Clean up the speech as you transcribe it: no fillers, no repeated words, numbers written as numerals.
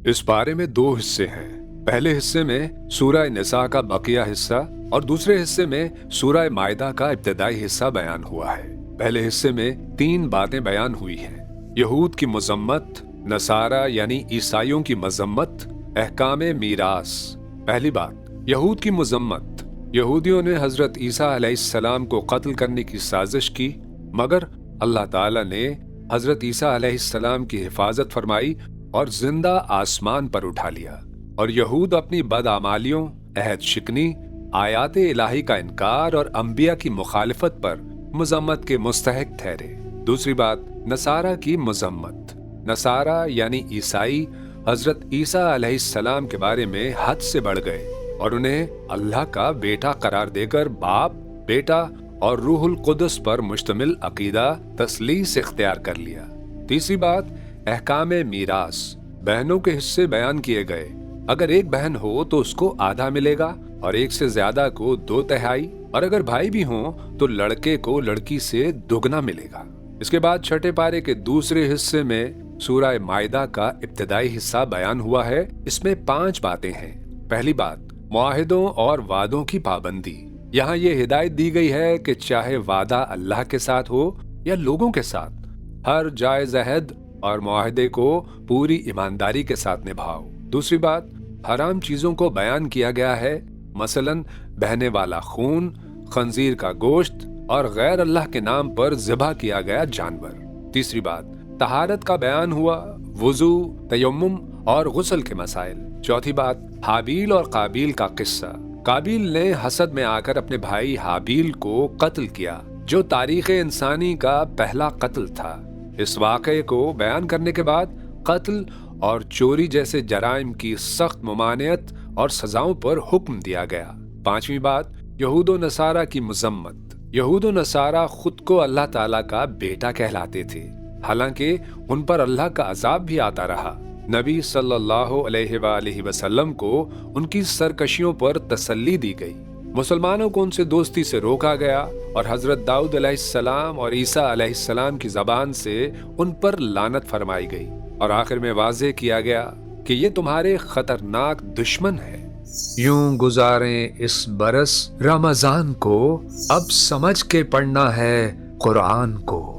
इस पारे में दो हिस्से हैं। पहले हिस्से में सूरह निसा का बकिया हिस्सा और दूसरे हिस्से में सूरह मायदा का इब्तिदाई हिस्सा बयान हुआ है। पहले हिस्से में 3 बातें बयान हुई हैं। यहूद की मजम्मत, नसारा यानी ईसाइयों की मजम्मत, अहकामे मीरास। पहली बात, यहूद की मजम्मत। यहूदियों ने हजरत ईसा अलैहिस्सलाम को कत्ल करने की साजिश की, मगर अल्लाह ताला ने हजरत ईसा अलैहिस्सलाम की हिफाजत फरमाई और जिंदा आसमान पर उठा लिया। और यहूद अपनी बदआमालियों, अहद शिकनी, आयात इलाही का इनकार और अंबिया की मुखालिफत पर मजम्मत के मुस्तहिक ठहरे। दूसरी बात, नसारा की मजम्मत। नसारा यानी ईसाई हजरत ईसा अलैहिस्सलाम के बारे में हद से बढ़ गए और उन्हें अल्लाह का बेटा करार देकर बाप, बेटा और रूहुल कुदस पर मुश्तमिल अकीदा तस्लीस इख्तियार कर लिया। तीसरी बात, अहकामे मीरास। बहनों के हिस्से बयान किए गए। अगर एक बहन हो तो उसको आधा मिलेगा और एक से ज्यादा को 2/3, और अगर भाई भी हो तो लड़के को लड़की से दुगना मिलेगा। इसके बाद छठे पारे के दूसरे हिस्से में सूरह मायदा का इब्तिदाई हिस्सा बयान हुआ है। इसमें 5 बातें हैं। पहली बात, मुआहिदों और वादों की पाबंदी। यहाँ ये हिदायत दी गई है कि चाहे वादा अल्लाह के साथ हो या लोगों के साथ, हर जायज अहद और मुआहिदे को पूरी ईमानदारी के साथ निभाओ। दूसरी बात, हराम चीजों को बयान किया गया है, मसलन बहने वाला खून, खंजीर का गोश्त और गैर अल्लाह के नाम पर ज़िबा किया गया जानवर। तीसरी बात, तहारत का बयान हुआ, वुजू, तयम्मुम और गुस्ल के मसाइल। चौथी बात, हाबील और काबील का किस्सा। काबील ने हसद में आकर अपने भाई हाबील को कत्ल किया, जो तारीख इंसानी का पहला कत्ल था। इस वाक़े को बयान करने के बाद कत्ल और चोरी जैसे जराइम की सख्त मुमानियत और सजाओं पर हुक्म दिया गया। पांचवी बात, यहूद व नसारा की मजम्मत। यहूद व नसारा खुद को अल्लाह ताला का बेटा कहलाते थे, हालांकि उन पर अल्लाह का अजाब भी आता रहा। नबी सल्लल्लाहु अलैहि वसल्लम को उनकी सरकशियों पर तसल्ली दी गई। मुसलमानों को उनसे दोस्ती से रोका गया और हजरत दाऊद अलैहिस्सलाम और ईसा अलैहिस्सलाम की जबान से उन पर लानत फरमाई गई और आखिर में वाज़ेह किया गया कि ये तुम्हारे खतरनाक दुश्मन है। यूं गुजारें इस बरस रमजान को, अब समझ के पढ़ना है कुरान को।